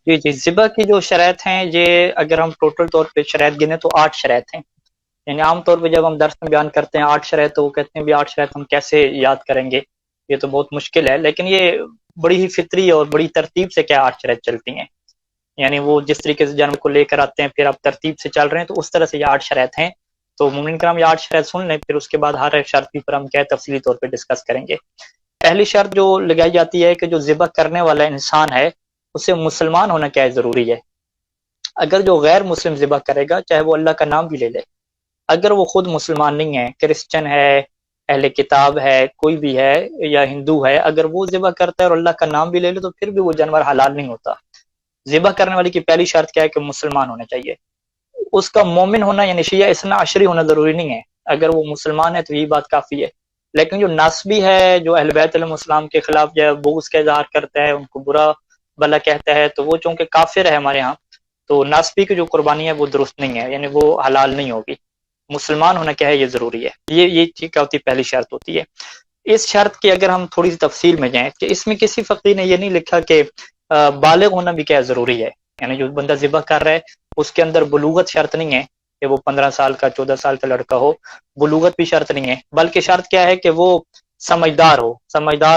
جی جی، ذبح کی جو شرائط ہیں، یہ اگر ہم ٹوٹل طور پہ شرائط گنے تو 8 شرائط ہیں. یعنی عام طور پہ جب ہم درس میں بیان کرتے ہیں 8 شرائط، تو وہ کہتے ہیں بھی 8 شرائط ہم کیسے یاد کریں گے، یہ تو بہت مشکل ہے. لیکن یہ بڑی ہی فطری اور بڑی ترتیب سے کیا 8 شرائط چلتی ہیں. یعنی وہ جس طریقے سے جانور کو لے کر آتے ہیں، پھر آپ ترتیب سے چل رہے ہیں، تو اس طرح سے یہ 8 شرائط ہیں. تو مومن کرام یہ 8 شرائط سن لیں، پھر اس کے بعد ہر ایک شرط پر ہم کیا تفصیلی طور پہ ڈسکس کریں گے. پہلی شرط جو لگائی جاتی ہے کہ جو ذبح کرنے والا انسان ہے اسے مسلمان ہونا کیا ہے ضروری ہے. اگر جو غیر مسلم ذبح کرے گا، چاہے وہ اللہ کا نام بھی لے لے، اگر وہ خود مسلمان نہیں ہے، کرسچن ہے، اہل کتاب ہے، کوئی بھی ہے یا ہندو ہے، اگر وہ ذبح کرتا ہے اور اللہ کا نام بھی لے لے، تو پھر بھی وہ جانور حلال نہیں ہوتا. ذبح کرنے والی کی پہلی شرط کیا ہے کہ مسلمان ہونا چاہیے. اس کا مومن ہونا یعنی شیعہ اثنا عشری ہونا ضروری نہیں ہے. اگر وہ مسلمان ہے تو یہ بات کافی ہے. لیکن جو ناسبی ہے، جو اہل بیت علیہ السلام کے خلاف جو ہے بغض کا اظہار کرتا ہے، ان کو برا بلا کہتا ہے، تو وہ چونکہ کافر ہے ہمارے ہاں، تو ناسبی کی جو قربانی ہے وہ درست نہیں ہے، یعنی وہ حلال نہیں ہوگی. مسلمان ہونا کیا ہے، یہ ضروری ہے. یہ چیز کیا ہوتی ہے، پہلی شرط ہوتی ہے. اس شرط کی اگر ہم تھوڑی سی تفصیل میں جائیں کہ اس میں کسی فقیر نے یہ نہیں لکھا کہ بالغ ہونا بھی کیا ضروری ہے. یعنی جو بندہ ذبح کر رہا ہے اس کے اندر بلوغت شرط نہیں ہے کہ وہ 15 سال کا 14 سال کا لڑکا ہو، بلوغت بھی شرط نہیں ہے، بلکہ شرط کیا ہے کہ وہ سمجھدار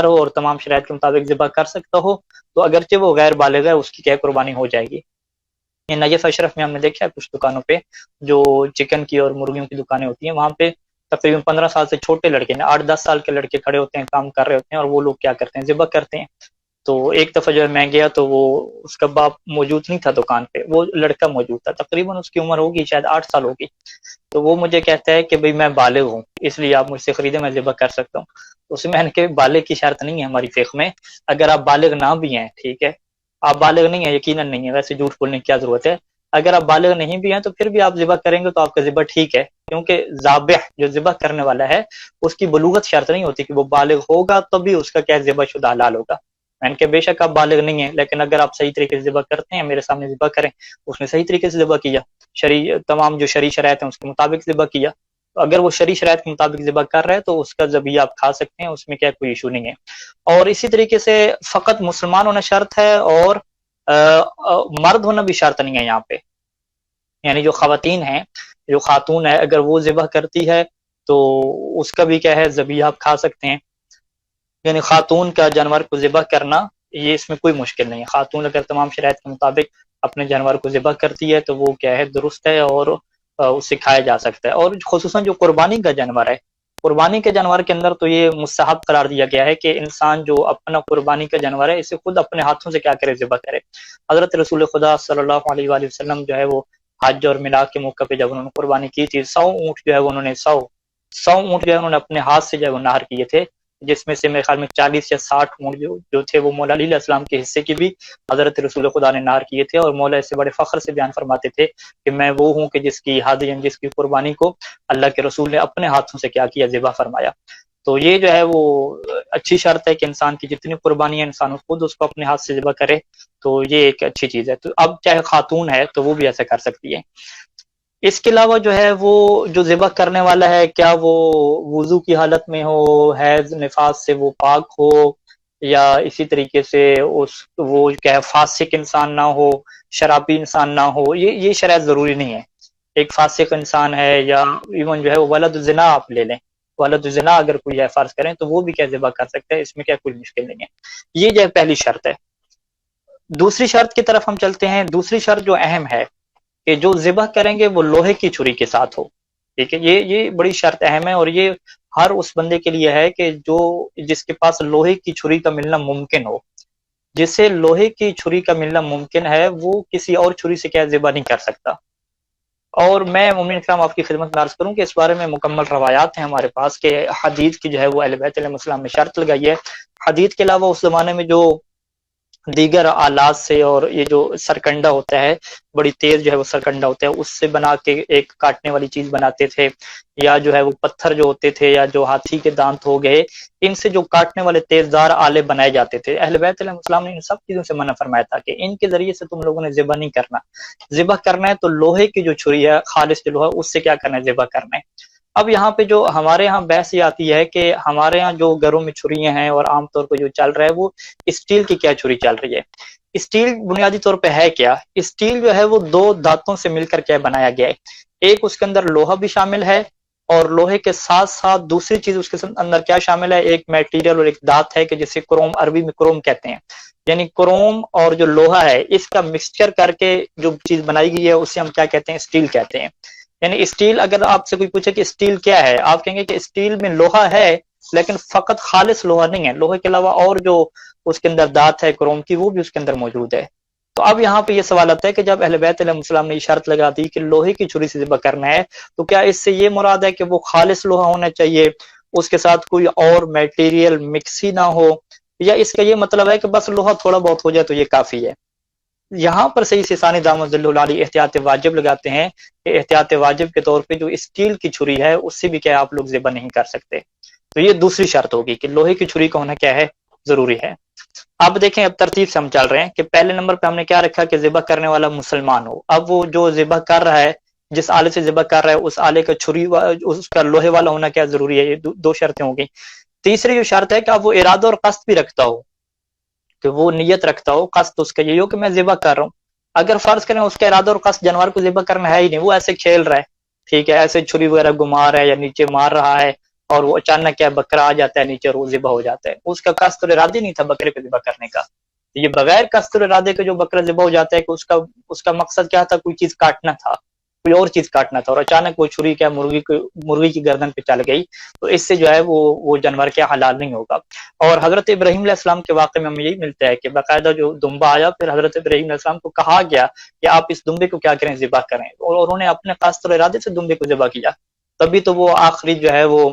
ہو اور تمام شرائط کے مطابق ذبح کر سکتا ہو. تو اگرچہ وہ غیر بالغ ہے، اس کی کیا قربانی ہو جائے گی. یہ نجف اشرف میں ہم نے دیکھا ہے کچھ دکانوں پہ جو چکن کی اور مرغیوں کی دکانیں ہوتی ہیں، وہاں پہ تقریباً 15 سال سے چھوٹے لڑکے ہیں، 8-10 سال کے لڑکے کھڑے ہوتے ہیں، کام کر رہے ہوتے ہیں، اور وہ لوگ کیا کرتے ہیں، ذبح کرتے ہیں. تو ایک دفعہ جو ہے میں گیا تو وہ اس کا باپ موجود نہیں تھا دکان پہ، وہ لڑکا موجود تھا، تقریباً اس کی عمر ہوگی شاید 8 سال ہوگی. تو وہ مجھے کہتا ہے کہ بھئی میں بالغ ہوں، اس لیے آپ مجھ سے خریدیں، میں ذبح کر سکتا ہوں. اس میں نے کہ بالغ کی شرط نہیں ہے ہماری فقہ میں. اگر آپ بالغ نہ بھی ہیں، ٹھیک ہے، آپ بالغ نہیں ہیں، یقیناً نہیں ہے، ویسے جھوٹ بولنے کی کیا ضرورت ہے. اگر آپ بالغ نہیں بھی ہیں تو پھر بھی آپ ذبح کریں گے تو آپ کا ذبح ٹھیک ہے، کیونکہ ذابح جو ذبح کرنے والا ہے اس کی بلوغت شرط نہیں ہوتی کہ وہ بالغ ہوگا تبھی اس کا کیا ذبح شدہ حلال ہوگا. میں نے کہ بے شک آپ بالغ نہیں ہیں، لیکن اگر آپ صحیح طریقے سے ذبح کرتے ہیں، میرے سامنے ذبح کریں. اس نے صحیح طریقے سے ذبح کیا، تمام جو شرعی شرائط ہیں اس کے مطابق ذبح کیا. اگر وہ شرعی شرائط کے مطابق ذبح کر رہے ہیں تو اس کا ذبیحہ آپ کھا سکتے ہیں، اس میں کیا کوئی ایشو نہیں ہے. اور اسی طریقے سے فقط مسلمان ہونا شرط ہے، اور مرد ہونا بھی شرط نہیں ہے یہاں پہ. یعنی جو خواتین ہیں، جو خاتون ہے، اگر وہ ذبح کرتی ہے تو اس کا بھی کیا ہے، ذبیحہ آپ کھا سکتے ہیں. یعنی خاتون کا جانور کو ذبح کرنا، یہ اس میں کوئی مشکل نہیں ہے. خاتون اگر تمام شرائط کے مطابق اپنے جانور کو ذبح کرتی ہے تو وہ کیا ہے، درست ہے، اور اسے کھایا جا سکتا ہے. اور خصوصاً جو قربانی کا جانور ہے، قربانی کے جانور کے اندر تو یہ مستحب قرار دیا گیا ہے کہ انسان جو اپنا قربانی کا جانور ہے اسے خود اپنے ہاتھوں سے کیا کرے، ذبح کرے. حضرت رسول خدا صلی اللہ علیہ وآلہ وسلم جو ہے وہ حج اور میلاد کے موقع پہ جب انہوں نے قربانی کی تھی، 100 اونٹ جو ہے انہوں نے 100 اونٹ جو ہے انہوں نے اپنے ہاتھ سے جو ہے وہ نہر کیے تھے، جس میں سے میرے خیال میں 40 یا 60 اونٹ جو تھے وہ مولا علی علیہ السلام کے حصے کی بھی حضرت رسول خدا نے نہر کیے تھے. اور مولا اس سے بڑے فخر سے بیان فرماتے تھے کہ میں وہ ہوں کہ جس کی ہدی، جس کی قربانی کو اللہ کے رسول نے اپنے ہاتھوں سے کیا کیا، ذبح فرمایا. تو یہ جو ہے وہ اچھی شرط ہے کہ انسان کی جتنی قربانی ہے انسان خود اس کو اپنے ہاتھ سے ذبح کرے، تو یہ ایک اچھی چیز ہے. تو اب چاہے خاتون ہے تو وہ بھی ایسا کر سکتی ہے. اس کے علاوہ جو ہے وہ جو ذبح کرنے والا ہے، کیا وہ وضو کی حالت میں ہو، حیض نفاس سے وہ پاک ہو، یا اسی طریقے سے وہ کیا ہے، فاسق انسان نہ ہو، شرابی انسان نہ ہو. یہ شرائط ضروری نہیں ہے. ایک فاسق انسان ہے، یا ایون جو ہے وہ ولد الزنا آپ لے لیں، ولد الزنا اگر کوئی ہے فرض کریں تو وہ بھی کیا ذبح کر سکتا ہے، اس میں کیا کوئی مشکل نہیں ہے. یہ جو ہے پہلی شرط ہے. دوسری شرط کی طرف ہم چلتے ہیں. دوسری شرط جو اہم ہے کہ جو ذبح کریں گے وہ لوہے کی چھری کے ساتھ ہو. ٹھیک ہے، یہ بڑی شرط اہم ہے، اور یہ ہر اس بندے کے لیے ہے کہ جس کے پاس لوہے کی چھری کا ملنا ممکن ہو. جسے لوہے کی چھری کا ملنا ممکن ہے وہ کسی اور چھری سے کیا ذبح نہیں کر سکتا. اور میں مومن اکرام آپ کی خدمت میں عرض کروں کہ اس بارے میں مکمل روایات ہیں ہمارے پاس کہ حدید کی جو ہے وہ اہل بیت علیہ السلام نے شرط لگائی ہے. حدید کے علاوہ اس زمانے میں جو دیگر آلات سے، اور یہ جو سرکنڈا ہوتا ہے، بڑی تیز جو ہے وہ سرکنڈا ہوتا ہے، اس سے بنا کے ایک کاٹنے والی چیز بناتے تھے، یا جو ہے وہ پتھر جو ہوتے تھے، یا جو ہاتھی کے دانت ہو گئے، ان سے جو کاٹنے والے تیزدار آلے بنائے جاتے تھے. اہل بیت علیہ السلام نے ان سب چیزوں سے منع فرمایا تھا کہ ان کے ذریعے سے تم لوگوں نے ذبح نہیں کرنا. ذبح کرنا ہے تو لوہے کی جو چھری ہے، خالص جو لوہا، اس سے کیا کرنا ہے، ذبح کرنا ہے. اب یہاں پہ جو ہمارے ہاں بحث یہ آتی ہے کہ ہمارے ہاں جو گھروں میں چھریاں ہیں اور عام طور پہ جو چل رہا ہے وہ اسٹیل کی کیا چھری چل رہی ہے. اسٹیل بنیادی طور پہ ہے کیا؟ اسٹیل جو ہے وہ دو دھاتوں سے مل کر کے بنایا گیا ہے، ایک اس کے اندر لوہا بھی شامل ہے، اور لوہے کے ساتھ ساتھ دوسری چیز اس کے اندر کیا شامل ہے، ایک میٹیریل اور ایک دھات ہے کہ جسے کروم، عربی میں کروم کہتے ہیں، یعنی کروم اور جو لوہا ہے اس کا مکسچر کر کے جو چیز بنائی گئی ہے اسے ہم کیا کہتے ہیں، اسٹیل کہتے ہیں۔ یعنی اسٹیل، اگر آپ سے کوئی پوچھے کہ اسٹیل کیا ہے، آپ کہیں گے کہ اسٹیل میں لوہا ہے لیکن فقط خالص لوہا نہیں ہے، لوہے کے علاوہ اور جو اس کے اندر دھات ہے کروم کی وہ بھی اس کے اندر موجود ہے۔ تو اب یہاں پہ یہ سوال آتا ہے کہ جب اہل بیت علیہ السلام نے یہ شرط لگا دی کہ لوہے کی چھری سے ذبح کرنا ہے، تو کیا اس سے یہ مراد ہے کہ وہ خالص لوہا ہونا چاہیے، اس کے ساتھ کوئی اور میٹیریل مکس ہی نہ ہو، یا اس کا یہ مطلب ہے کہ بس لوہا تھوڑا بہت ہو جائے تو یہ کافی ہے؟ یہاں پر صحیح سے ثانی دامت ذل علی احتیاط واجب لگاتے ہیں کہ احتیاط واجب کے طور پہ جو اسٹیل کی چھری ہے اس سے بھی کیا آپ لوگ ذبح نہیں کر سکتے۔ تو یہ دوسری شرط ہوگی کہ لوہے کی چھری کا ہونا کیا ہے، ضروری ہے۔ اب دیکھیں، اب ترتیب سے ہم چل رہے ہیں کہ پہلے نمبر پہ ہم نے کیا رکھا کہ ذبح کرنے والا مسلمان ہو۔ اب وہ جو ذبح کر رہا ہے، جس آلے سے ذبح کر رہا ہے اس آلے کا چھری اس کا لوہے والا ہونا کیا ضروری ہے، یہ دو شرطیں ہوں گی۔ تیسری جو شرط ہے کہ اب وہ ارادہ اور قصد بھی رکھتا ہو، کہ وہ نیت رکھتا ہو، قصد اس کا یہ ہو کہ میں ذبح کر رہا ہوں۔ اگر فرض کریں اس کا ارادہ اور قصد جانور کو ذبح کرنا ہے ہی نہیں، وہ ایسے کھیل رہا ہے، ٹھیک ہے، ایسے چھری وغیرہ گھما رہا ہے یا نیچے مار رہا ہے، اور وہ اچانک کیا بکرا آ جاتا ہے نیچے اور وہ ذبح ہو جاتا ہے، اس کا قصد اور ارادہ نہیں تھا بکرے پہ ذبح کرنے کا۔ یہ بغیر قصد اور ارادے کے جو بکرا ذبح ہو جاتا ہے کہ اس کا مقصد کیا تھا، کوئی چیز کاٹنا تھا، کوئی اور چیز کاٹنا تھا، اور اچانک وہ چھری کیا مرغی کی گردن پہ چل گئی، تو اس سے جو ہے وہ جانور کیا حلال نہیں ہوگا۔ اور حضرت ابراہیم علیہ السلام کے واقعے میں ہمیں یہی ملتا ہے کہ باقاعدہ جو دمبا آیا، پھر حضرت ابراہیم علیہ السلام کو کہا گیا کہ آپ اس دمبے کو کیا کریں، ذبح کریں، اور انہوں نے اپنے قصد اور ارادے سے دمبے کو ذبح کیا۔ تبھی تو وہ آخری جو ہے وہ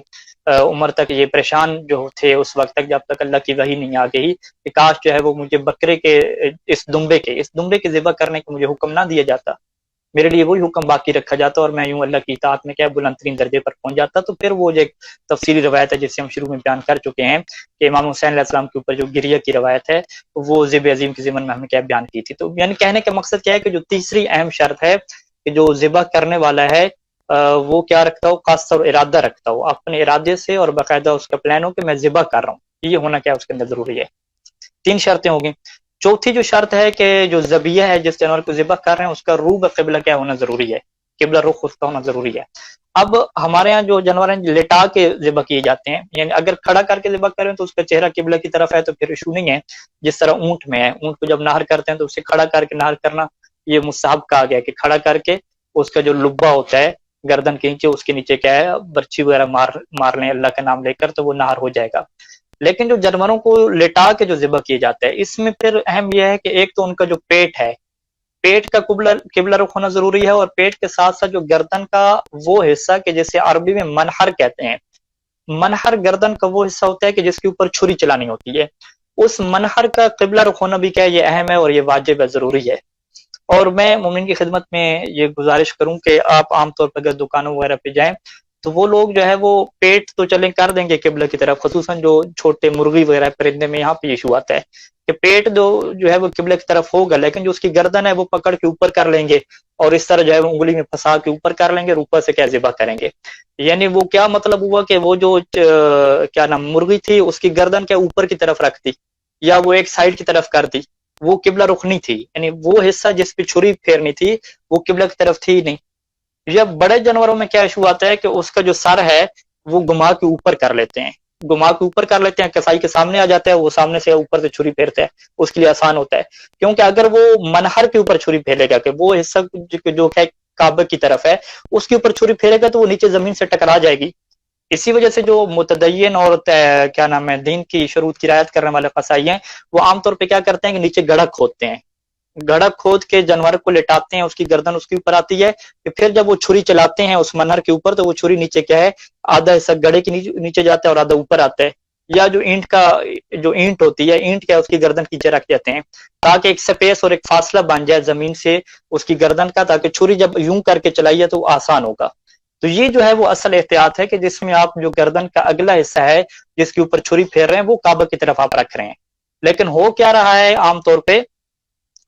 عمر تک یہ پریشان جو تھے اس وقت تک، جب تک اللہ کی وحی نہیں آ گئی کہ کاش جو ہے وہ مجھے بکرے کے اس دمبے کے ذبح کرنے کا مجھے حکم نہ دیا جاتا، میرے لیے وہی حکم باقی رکھا جاتا اور میں یوں اللہ کی اطاعت میں کیا بلند ترین درجے پر پہنچ جاتا۔ تو پھر وہ جو ایک تفصیلی روایت ہے جسے ہم شروع میں بیان کر چکے ہیں کہ امام حسین علیہ السلام کے اوپر جو گریہ کی روایت ہے وہ ذبح عظیم کے ضمن میں ہم نے کیا بیان کی تھی۔ تو یعنی کہنے کا مقصد کیا ہے کہ جو تیسری اہم شرط ہے کہ جو ذبح کرنے والا ہے وہ کیا رکھتا ہو، قصد اور ارادہ رکھتا ہو، اپنے ارادے سے اور باقاعدہ اس کا پلان ہو کہ میں ذبح کر رہا ہوں، یہ ہونا کیا اس کے اندر ضروری ہے۔ تین شرطیں ہوگی۔ چوتھی جو شرط ہے کہ جو ذبیحہ ہے جس جانور کو ذبح کر رہے ہیں اس کا روح قبلہ کیا ہونا ضروری ہے، قبلہ رخ اس کا ہونا ضروری ہے۔ اب ہمارے ہاں جو جانور ہیں لٹا کے ذبح کیے جاتے ہیں، یعنی اگر کھڑا کر کے ذبح کریں تو اس کا چہرہ قبلہ کی طرف ہے تو پھر ایشو نہیں ہے، جس طرح اونٹ میں ہے، اونٹ کو جب نہر کرتے ہیں تو اسے کھڑا کر کے نہر کرنا یہ مستحب کہا گیا کہ کھڑا کر کے اس کا جو لبہ ہوتا ہے گردن کے نیچے، اس کے نیچے کیا ہے برچھی وغیرہ مار لیں اللہ کا نام لے کر تو وہ نہر ہو جائے گا۔ لیکن جو جانوروں کو لٹا کے جو ذبح کیا جاتا ہے اس میں پھر اہم یہ ہے کہ ایک تو ان کا جو پیٹ ہے، پیٹ کا قبلہ رخ ہونا ضروری ہے، اور پیٹ کے ساتھ ساتھ جو گردن کا وہ حصہ کہ جسے عربی میں منحر کہتے ہیں، منحر گردن کا وہ حصہ ہوتا ہے کہ جس کے اوپر چھری چلانی ہوتی ہے، اس منحر کا قبلہ رخ ہونا بھی کیا ہے، یہ اہم ہے اور یہ واجب ہے، ضروری ہے۔ اور میں مومن کی خدمت میں یہ گزارش کروں کہ آپ عام طور پر اگر دکانوں وغیرہ پہ جائیں تو وہ لوگ جو ہے وہ پیٹ تو چلیں کر دیں گے قبلہ کی طرف، خصوصاً جو چھوٹے مرغی وغیرہ پرندے میں یہاں پہ ایشو آتا ہے کہ پیٹ جو ہے وہ قبلہ کی طرف ہوگا، لیکن جو اس کی گردن ہے وہ پکڑ کے اوپر کر لیں گے اور اس طرح جو ہے وہ انگلی میں پھنسا کے اوپر کر لیں گے اور اوپر سے کیا ذبح کریں گے۔ یعنی وہ کیا مطلب ہوا کہ وہ جو کیا نام مرغی تھی اس کی گردن کیا اوپر کی طرف رکھتی یا وہ ایک سائڈ کی طرف کرتی، وہ قبلہ رخ نہیں تھی، یعنی وہ حصہ جس پہ چھری پھیرنی تھی وہ قبلہ کی طرف تھی ہی نہیں۔ یا بڑے جانوروں میں کیا ایشو آتا ہے کہ اس کا جو سر ہے وہ گما کے اوپر کر لیتے ہیں، کسائی کے سامنے آ جاتا ہے، وہ سامنے سے اوپر سے چھری پھیرتا ہے، اس کے لیے آسان ہوتا ہے، کیونکہ اگر وہ منہر کے اوپر چھری پھیرے گا کہ وہ حصہ جو ہے کعبہ کی طرف ہے اس کے اوپر چھری پھیرے گا تو وہ نیچے زمین سے ٹکرا جائے گی۔ اسی وجہ سے جو متدین اور کیا نام ہے دین کی شروط کی رعایت کرنے والے قصائی ہیں وہ عام طور پہ کیا کرتے ہیں کہ نیچے گڑھا کھودتے ہیں، گڑھا کھود کے جانور کو لٹاتے ہیں، اس کی گردن اس کے اوپر آتی ہے کہ پھر جب وہ چھری چلاتے ہیں اس منہر کے اوپر تو وہ چھری نیچے کیا ہے آدھا حصہ گڑھے کے نیچے جاتا ہے اور آدھا اوپر آتا ہے، یا جو اینٹ ہوتی ہے اینٹ کیا اس کی گردن نیچے رکھ دیتے ہیں تاکہ ایک سپیس اور ایک فاصلہ بن جائے زمین سے اس کی گردن کا، تاکہ چھری جب یوں کر کے چلائیے تو وہ آسان ہوگا۔ تو یہ جو ہے وہ اصل احتیاط ہے کہ جس میں آپ جو گردن کا اگلا حصہ ہے جس کے اوپر چھری پھیر رہے ہیں وہ کعبہ کی طرف آپ رکھ رہے ہیں۔ لیکن ہو کیا رہا ہے عام طور پہ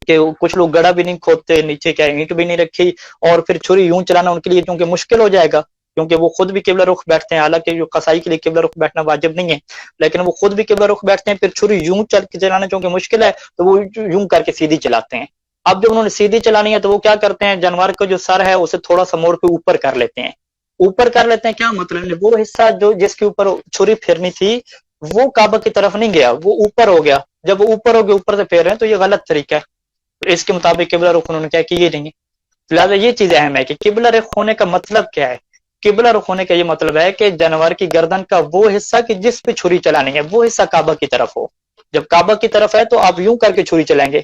کہ کچھ لوگ گڑھا بھی نہیں کھودتے، نیچے کیا اینٹ بھی نہیں رکھی، اور پھر چھری یوں چلانا ان کے لیے چونکہ مشکل ہو جائے گا کیونکہ وہ خود بھی قبلہ رخ بیٹھتے ہیں، حالانکہ جو قصائی کے لیے قبلہ رخ بیٹھنا واجب نہیں ہے، لیکن وہ خود بھی قبلہ رخ بیٹھتے ہیں، پھر چھری یوں چلانا چونکہ مشکل ہے تو وہ یوں کر کے سیدھی چلاتے ہیں۔ اب جب انہوں نے سیدھی چلانی ہے تو وہ کیا کرتے ہیں، جانور کا جو سر ہے اسے تھوڑا سا موڑ کے اوپر کر لیتے ہیں۔ اوپر کر لیتے ہیں کیا مطلب، وہ حصہ جو جس کے اوپر چھری پھرنی تھی وہ کعبہ کی طرف نہیں گیا، وہ اوپر ہو گیا۔ جب وہ اوپر ہو گیا، اوپر سے پھیر رہے ہیں تو یہ غلط طریقہ ہے، اس کے مطابق قبلہ رخ انہوں نے کیا کیے نہیں ہے۔ لہٰذا یہ چیز اہم ہے کہ قبلہ رخ ہونے کا مطلب کیا ہے۔ قبلہ رخ ہونے کا یہ مطلب ہے کہ جانور کی گردن کا وہ حصہ کہ جس پہ چھری چلانی ہے وہ حصہ کعبہ کی طرف ہو۔ جب کعبہ کی طرف ہے تو آپ یوں کر کے چھری چلائیں گے،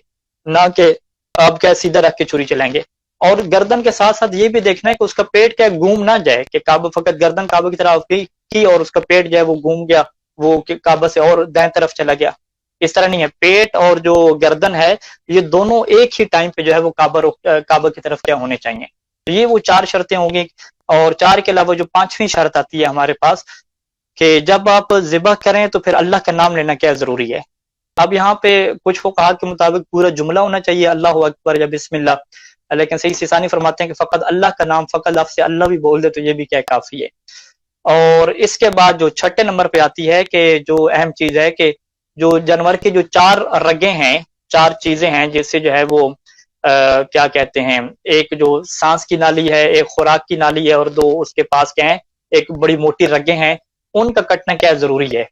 نہ کہ آپ کیا سیدھا رکھ کے چھری چلائیں گے۔ اور گردن کے ساتھ ساتھ یہ بھی دیکھنا ہے کہ اس کا پیٹ کیا گھوم نہ جائے، کہ کعبہ فقط گردن کعبہ کی طرف کی اور اس کا پیٹ جو ہے وہ گھوم گیا، وہ کعبہ سے اور دائیں طرف چلا گیا، اس طرح نہیں ہے۔ پیٹ اور جو گردن ہے یہ دونوں ایک ہی ٹائم پہ جو ہے وہ کعبہ کی طرف کیا ہونے چاہیے۔ تو یہ وہ 4 شرطیں ہوں گی، اور 4 کے علاوہ جو 5ویں شرط آتی ہے ہمارے پاس کہ جب آپ ذبح کریں تو پھر اللہ کا نام لینا کیا ضروری ہے۔ اب یہاں پہ کچھ فقہا کے مطابق پورا جملہ ہونا چاہیے اللہ اکبر یا بسم اللہ، لیکن صحیح سیسانی فرماتے ہیں کہ فقط اللہ کا نام، فقط لفظ اللہ بھی بول دے تو یہ بھی کیا کافی ہے۔ اور اس کے بعد جو 6 نمبر پہ آتی ہے کہ جو اہم چیز ہے کہ جو جانور کے جو 4 رگیں ہیں، 4 چیزیں ہیں جس سے جو ہے وہ کیا کہتے ہیں، ایک جو سانس کی نالی ہے، ایک خوراک کی نالی ہے، اور 2 اس کے پاس کیا ہیں، ایک بڑی موٹی رگیں ہیں، ان کا کٹنا کیا ضروری ہے۔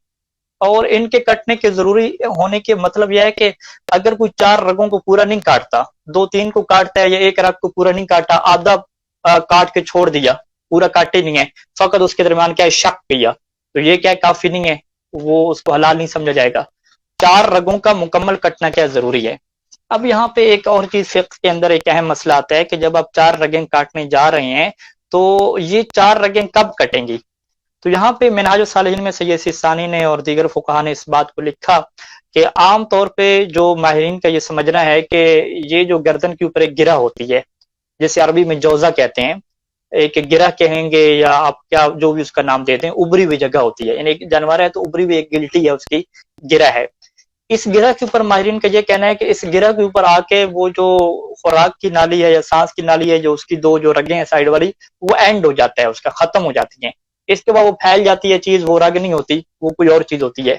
اور ان کے کٹنے کے ضروری ہونے کے مطلب یہ ہے کہ اگر کوئی 4 رگوں کو پورا نہیں کاٹتا، 2-3 کو کاٹتا ہے یا ایک رگ کو پورا نہیں کاٹا، آدھا کاٹ کے چھوڑ دیا، پورا کاٹے نہیں ہے، فقط اس کے درمیان کیا ہے شک کیا، تو یہ کیا کافی نہیں ہے، وہ اس کو حلال نہیں سمجھا جائے گا۔ 4 رگوں کا مکمل کٹنا کیا ضروری ہے۔ اب یہاں پہ ایک اور چیز فقہ کے اندر ایک اہم مسئلہ آتا ہے کہ جب آپ 4 رگیں کاٹنے جا رہے ہیں تو یہ 4 رگیں کب کٹیں گی۔ تو یہاں پہ منہاج الصالحین میں سید سیستانی نے اور دیگر فقہا نے اس بات کو لکھا کہ عام طور پہ جو ماہرین کا یہ سمجھنا ہے کہ یہ جو گردن کے اوپر ایک گرہ ہوتی ہے، جسے عربی میں جوزہ کہتے ہیں، ایک گرہ کہیں گے یا آپ کیا جو بھی اس کا نام دیتے ہیں، ابری ہوئی جگہ ہوتی ہے، یعنی ایک جانور ہے تو ابری ہوئی ایک گلٹی ہے، اس کی گرہ ہے۔ اس گرہ کے اوپر ماہرین کا یہ کہنا ہے کہ اس گرہ کے اوپر آ کے وہ جو خوراک کی نالی ہے یا سانس کی نالی ہے، جو اس کی 2 جو رگیں ہیں سائیڈ والی، وہ اینڈ ہو جاتا ہے، اس کا ختم ہو جاتی ہیں، اس کے بعد وہ پھیل جاتی ہے چیز، وہ رگ نہیں ہوتی، وہ کوئی اور چیز ہوتی ہے۔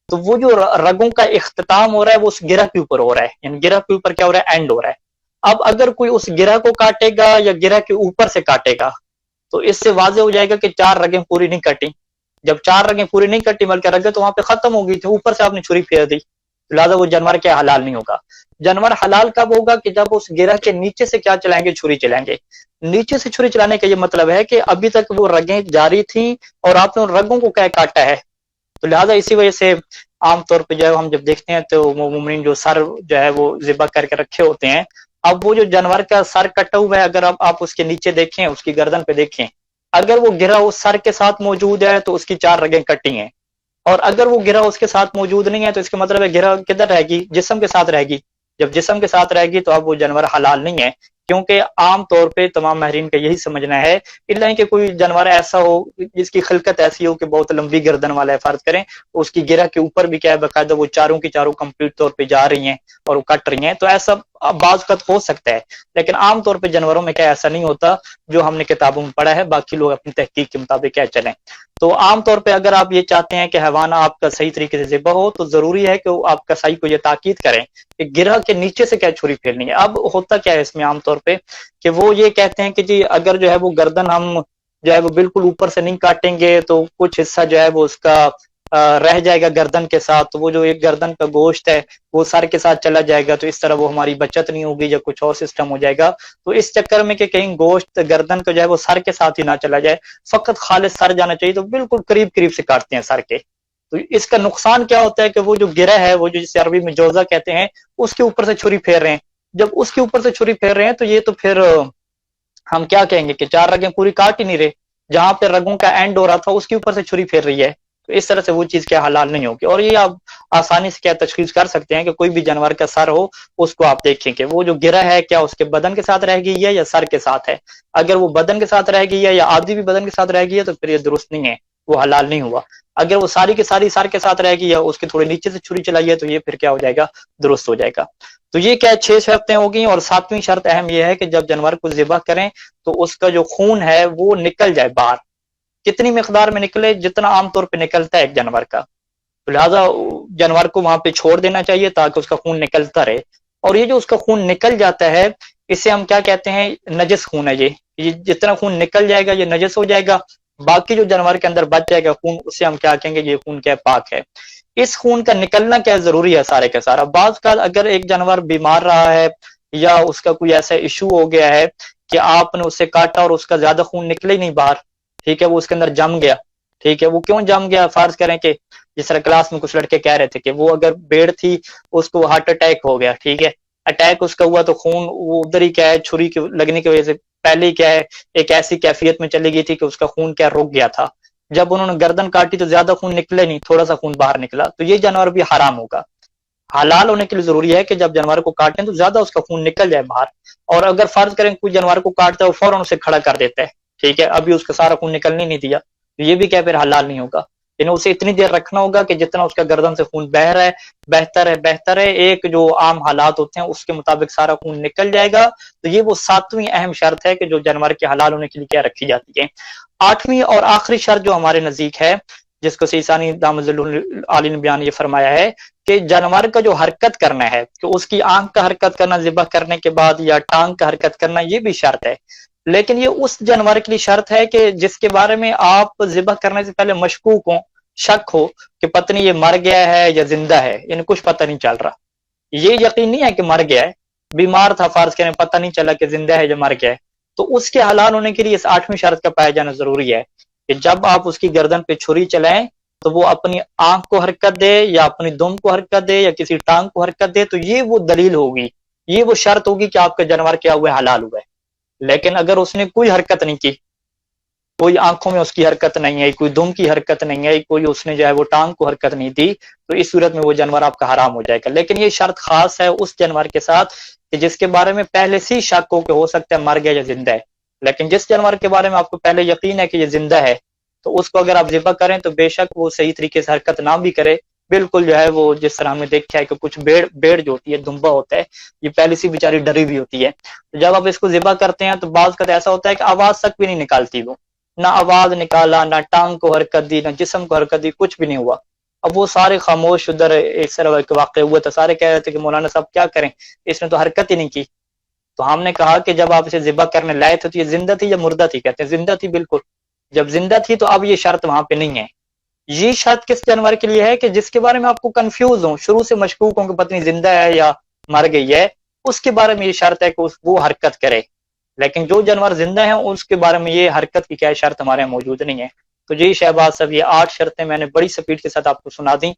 تو وہ جو رگوں کا اختتام ہو رہا ہے وہ اس گرہ کے اوپر ہو رہا ہے، یعنی گرہ کے اوپر کیا ہو رہا ہے، اینڈ ہو رہا ہے۔ اب اگر کوئی اس گرہ کو کاٹے گا یا گرہ کے اوپر سے کاٹے گا تو اس سے واضح ہو جائے گا کہ 4 رگیں پوری نہیں کٹی۔ جب 4 رگیں پوری نہیں کٹی بلکہ رگیں تو وہاں پہ ختم ہو گئی تھی، اوپر سے آپ نے چھری پھیر دی، لہٰذا وہ جانور کیا حلال نہیں ہوگا۔ جانور حلال کب ہوگا کہ جب اس گرہ کے نیچے سے کیا چلائیں گے، چھری چلائیں گے۔ نیچے سے چھری چلانے کا یہ مطلب ہے کہ ابھی تک وہ رگیں جاری تھیں اور آپ نے ان رگوں کو کیا کاٹا ہے، تو لہٰذا اسی وجہ سے عام طور پہ جو ہم جب دیکھتے ہیں تو مومنین جو سر جو ہے وہ ذبح کر کے رکھے ہوتے ہیں، اب وہ جو جانور کا سر کٹا ہوا ہے، اگر آپ اس کے نیچے دیکھیں، اس کی گردن پہ دیکھیں، اگر وہ گرہ اس سر کے ساتھ موجود ہے تو اس کی 4 رگیں کٹی ہیں، اور اگر وہ گرہ اس کے ساتھ موجود نہیں ہے تو اس کا مطلب ہے گرہ کدھر رہے گی، جسم کے ساتھ رہے گی۔ جب جسم کے ساتھ رہے گی تو اب وہ جانور حلال نہیں ہے، کیونکہ عام طور پہ تمام ماہرین کا یہی سمجھنا ہے، الا کہ کوئی جانور ایسا ہو جس کی خلقت ایسی ہو کہ بہت لمبی گردن والا ہے، فرض کریں اس کی گرہ کے اوپر بھی کیا ہے باقاعدہ وہ چاروں کی چاروں کمپلیٹ طور پہ جا رہی ہیں اور وہ کٹ رہی ہیں، تو ایسا بعض وقت ہو سکتا ہے، لیکن عام طور پہ جانوروں میں کیا ایسا نہیں ہوتا جو ہم نے کتابوں میں پڑھا ہے، باقی لوگ اپنی تحقیق کے مطابق کیا چلیں۔ تو عام طور پہ اگر آپ یہ چاہتے ہیں کہ حیوان آپ کا صحیح طریقے سے ذبح ہو تو ضروری ہے کہ آپ کسائی کو یہ تاکید کریں کہ گرہ کے نیچے سے کیا چھری پھیرنی ہے۔ اب ہوتا کیا ہے اس میں عام طور پہ کہ وہ یہ کہتے ہیں کہ جی اگر جو ہے وہ گردن ہم جو ہے وہ بالکل اوپر سے نہیں کاٹیں گے تو کچھ حصہ جو ہے وہ اس کا رہ جائے گا گردن کے ساتھ، تو وہ جو ایک گردن کا گوشت ہے وہ سر کے ساتھ چلا جائے گا، تو اس طرح وہ ہماری بچت نہیں ہوگی یا کچھ اور سسٹم ہو جائے گا۔ تو اس چکر میں کہ کہیں گوشت گردن کا جو ہے وہ سر کے ساتھ ہی نہ چلا جائے، فقط خالص سر جانا چاہیے، تو بالکل قریب قریب سے کاٹتے ہیں سر کے۔ تو اس کا نقصان کیا ہوتا ہے کہ وہ جو گرہ ہے، وہ جو جسے عربی میں جوزہ کہتے ہیں، اس کے اوپر سے چھری پھیر رہے ہیں۔ جب اس کے اوپر سے چھری پھیر رہے ہیں تو یہ تو پھر ہم کیا کہیں گے کہ 4 رگیں پوری کاٹ ہی نہیں رہے، جہاں پہ رگوں کا اینڈ ہو رہا تھا اس کے اوپر سے چھری پھیر رہی ہے، تو اس طرح سے وہ چیز کیا حلال نہیں ہوگی۔ اور یہ آپ آسانی سے کیا تشخیص کر سکتے ہیں کہ کوئی بھی جانور کا سر ہو، اس کو آپ دیکھیں کہ وہ جو گرہ ہے کیا اس کے بدن کے ساتھ رہ گئی ہے یا سر کے ساتھ ہے۔ اگر وہ بدن کے ساتھ رہ گئی ہے یا آدھی بھی بدن کے ساتھ رہ گئی ہے تو پھر یہ درست نہیں ہے، وہ حلال نہیں ہوا. اگر وہ ساری کی ساری سار کے ساتھ رہے گی یا اس کے تھوڑے نیچے سے چھری چلائی ہے تو یہ پھر کیا ہو جائے گا, درست ہو جائے گا. تو یہ کیا 6 شرطیں ہو گئی. اور 7ویں شرط اہم یہ ہے کہ جب جانور کو ذبح کریں تو اس کا جو خون ہے وہ نکل جائے باہر. کتنی مقدار میں نکلے؟ جتنا عام طور پہ نکلتا ہے ایک جانور کا. تو لہٰذا جانور کو وہاں پہ چھوڑ دینا چاہیے تاکہ اس کا خون نکلتا رہے. اور یہ جو اس کا خون نکل جاتا ہے اسے ہم کیا کہتے ہیں؟ نجس خون ہے. یہ جتنا خون نکل جائے گا یہ نجس ہو جائے گا. باقی جو جانور کے اندر بچ جائے گا خون اسے ہم کیا کہیں گے؟ یہ خون کیا پاک ہے. اس خون کا نکلنا کیا ضروری ہے سارے کا سارا. بعض کا اگر ایک جانور بیمار رہا ہے یا اس کا کوئی ایسا ایشو ہو گیا ہے کہ آپ نے اسے کاٹا اور اس کا زیادہ خون نکلے نہیں باہر, ٹھیک ہے, وہ اس کے اندر جم گیا, ٹھیک ہے. وہ کیوں جم گیا؟ فرض کریں کہ جس طرح کلاس میں کچھ لڑکے کہہ رہے تھے کہ وہ اگر بھیڑ تھی اس کو ہارٹ اٹیک ہو گیا, ٹھیک ہے, اٹیک اس کا ہوا تو خون وہ ادھر ہی کیا ہے چھری کے لگنے کی وجہ سے پہلے ہی کیا ہے ایک ایسی کیفیت میں چلی گئی تھی کہ اس کا خون کیا رک گیا تھا. جب انہوں نے گردن کاٹی تو زیادہ خون نکلے نہیں, تھوڑا سا خون باہر نکلا, تو یہ جانور بھی حرام ہوگا. حلال ہونے کے لیے ضروری ہے کہ جب جانور کو کاٹیں تو زیادہ اس کا خون نکل جائے باہر. اور اگر فرض کریں کوئی جانور کو کاٹتا ہے اور فوراً اسے کھڑا کر دیتا ہے, ٹھیک ہے, ابھی اس کا سارا خون نکلنے نہیں دیا, تو یہ بھی کیا پھر حلال نہیں ہوگا. یعنی اسے اتنی دیر رکھنا ہوگا کہ جتنا اس کا گردن سے خون بہ رہا ہے بہتر ہے. ایک جو عام حالات ہوتے ہیں اس کے مطابق سارا خون نکل جائے گا. تو یہ وہ 7ویں اہم شرط ہے کہ جو جانور کے حلال ہونے کے لیے کیا رکھی جاتی ہے. 8ویں اور آخری شرط جو ہمارے نزدیک ہے, جس کو سیسانی دامت عالی نے بیان یہ فرمایا ہے کہ جانور کا جو حرکت کرنا ہے کہ اس کی آنکھ کا حرکت کرنا ذبح کرنے کے بعد یا ٹانگ کا حرکت کرنا, یہ بھی شرط ہے. لیکن یہ اس جانور کے لیے شرط ہے کہ جس کے بارے میں آپ ذبح کرنے سے پہلے مشکوک ہوں, شک ہو کہ پتہ نہیں یہ مر گیا ہے یا زندہ ہے, یعنی کچھ پتہ نہیں چل رہا. یہ یقین نہیں ہے کہ مر گیا ہے, بیمار تھا فرض کریں, پتہ نہیں چلا کہ زندہ ہے یا مر گیا ہے, تو اس کے حلال ہونے کے لیے اس 8ویں شرط کا پایا جانا ضروری ہے کہ جب آپ اس کی گردن پہ چھری چلائیں تو وہ اپنی آنکھ کو حرکت دے یا اپنی دم کو حرکت دے یا کسی ٹانگ کو حرکت دے. تو یہ وہ دلیل ہوگی, یہ وہ شرط ہوگی کہ آپ کا جانور کیا ہوا ہے, حلال ہوا ہے. لیکن اگر اس نے کوئی حرکت نہیں کی, کوئی آنکھوں میں اس کی حرکت نہیں ہے, کوئی دم کی حرکت نہیں ہے, کوئی اس نے جو ہے وہ ٹانگ کو حرکت نہیں دی, تو اس صورت میں وہ جانور آپ کا حرام ہو جائے گا. لیکن یہ شرط خاص ہے اس جانور کے ساتھ کہ جس کے بارے میں پہلے سے شک ہو کہ ہو سکتا ہے مر گیا یا زندہ ہے. لیکن جس جانور کے بارے میں آپ کو پہلے یقین ہے کہ یہ زندہ ہے, تو اس کو اگر آپ ذبح کریں تو بے شک وہ صحیح طریقے سے حرکت نہ بھی کرے, بالکل جو ہے وہ جس طرح ہم نے دیکھا ہے کہ کچھ بیڑ جو ہوتی ہے, دمبا ہوتا ہے, یہ پہلے سے بیچاری ڈری ہوئی ہوتی ہے. جب آپ اس کو ذبح کرتے ہیں تو بعض کا ایسا ہوتا ہے کہ آواز تک بھی نہیں نکالتی, وہ نہ آواز نکالا, نہ ٹانگ کو حرکت دی, نہ جسم کو حرکت دی, کچھ بھی نہیں ہوا. اب وہ سارے خاموش, ادھر ایک طرح ایک واقعہ ہوا تھا, سارے کہہ رہے تھے کہ مولانا صاحب کیا کریں, اس نے تو حرکت ہی نہیں کی. تو ہم نے کہا کہ جب آپ اسے ذبح کرنے لائے تھے تو یہ زندہ تھی یا مردہ تھی؟ کہتے ہیں زندہ تھی. بالکل, جب زندہ تھی تو اب یہ شرط وہاں پہ نہیں ہے. یہ شرط کس جانور کے لیے ہے کہ جس کے بارے میں آپ کو کنفیوز ہوں, شروع سے مشکوک ہوں کہ پتہ نہیں زندہ ہے یا مر گئی ہے, اس کے بارے میں یہ شرط ہے کہ وہ حرکت کرے. لیکن جو جانور زندہ ہیں اس کے بارے میں یہ حرکت کی کیا شرط ہمارے یہاں موجود نہیں ہے. تو جی شہباز صاحب, یہ 8 شرطیں میں نے بڑی سپیڈ کے ساتھ آپ کو سنا دیں.